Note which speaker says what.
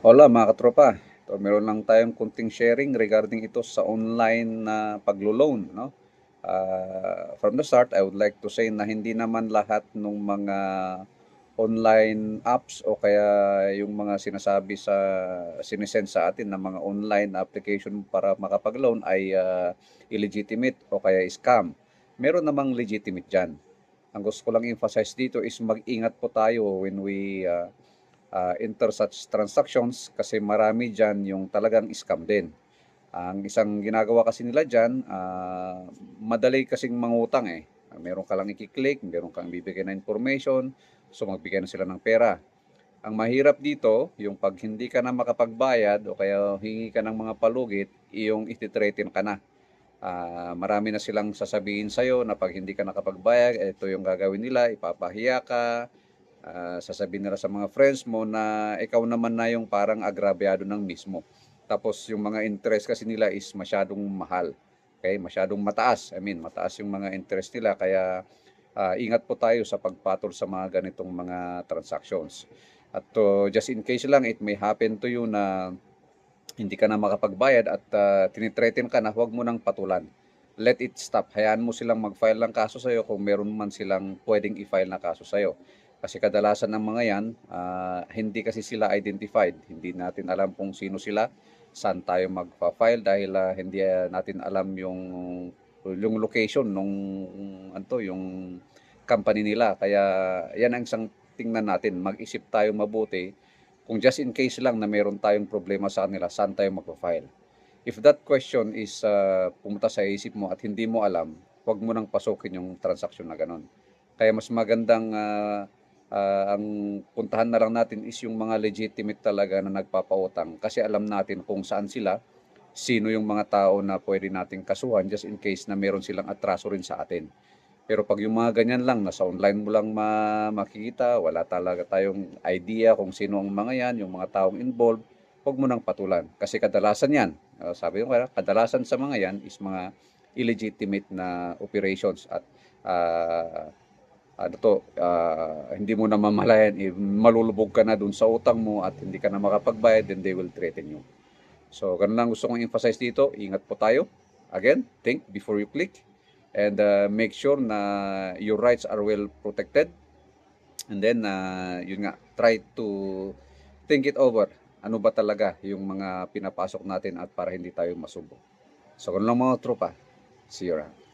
Speaker 1: Hola mga katropa. So, meron lang tayong kunting sharing regarding ito sa online na paglo-loan, no? From the start, I would like to say na hindi naman lahat ng mga online apps o kaya yung mga sinasabi sa sinesend sa atin na mga online application para makapag-loan ay illegitimate o kaya scam. Meron namang legitimate dyan. Ang gusto ko lang emphasize dito is mag-ingat po tayo when we enter such transactions kasi marami dyan yung talagang scam din. Ang isang ginagawa kasi nila dyan, madali kasing mangutang eh. Meron ka lang i-click, meron kang bibigyan na information, so magbigay na sila ng pera. Ang mahirap dito, yung pag hindi ka na makapagbayad o kaya hingi ka ng mga palugit, yung iti-threaten ka na. Marami na silang sasabihin sa'yo na pag hindi ka nakapagbayad, ito yung gagawin nila, ipapahiya ka, sasabihin nila sa mga friends mo na ikaw naman na yung parang agrabyado ng mismo. Tapos yung mga interest kasi nila is masyadong mahal. Okay, masyadong mataas. I mean, mataas yung mga interest nila kaya ingat po tayo sa pagpatol sa mga ganitong mga transactions. At just in case lang, it may happen to you na hindi ka na makapagbayad at tinitreaten ka na, huwag mo nang patulan. Let it stop. Hayaan mo silang mag-file ng kaso sa'yo kung meron man silang pwedeng i-file na kaso sa'yo. Kasi kadalasan ng mga yan, hindi kasi sila identified. Hindi natin alam kung sino sila, saan tayo magpa-file dahil hindi natin alam yung location nung yung company nila. Kaya yan ang isang tingnan natin. Mag-isip tayo mabuti kung just in case lang na meron tayong problema sa kanila, saan tayo magpa-file. If that question is pumunta sa isip mo at hindi mo alam, huwag mo nang pasukin yung transaction na ganon. Kaya mas magandang ang puntahan na lang natin is yung mga legitimate talaga na nagpapautang kasi alam natin kung saan sila, sino yung mga tao na pwede nating kasuhan just in case na meron silang atraso rin sa atin. Pero pag yung mga ganyan lang, nasa online mo lang makikita, wala talaga tayong idea kung sino ang mga yan, yung mga taong involved, huwag mo nang patulan. Kasi kadalasan yan, sabi ko kaya, kadalasan sa mga yan is mga illegitimate na operations at uh, hindi mo na mamalayan, malulubog ka na dun sa utang mo at hindi ka na makapagbayad, then they will threaten you. So, ganun lang gusto kong emphasize dito. Ingat po tayo. Again, think before you click. And make sure na your rights are well protected. And then, yun nga, try to think it over. Ano ba talaga yung mga pinapasok natin at para hindi tayo masubo. So, ganun lang mga tropa. See you around.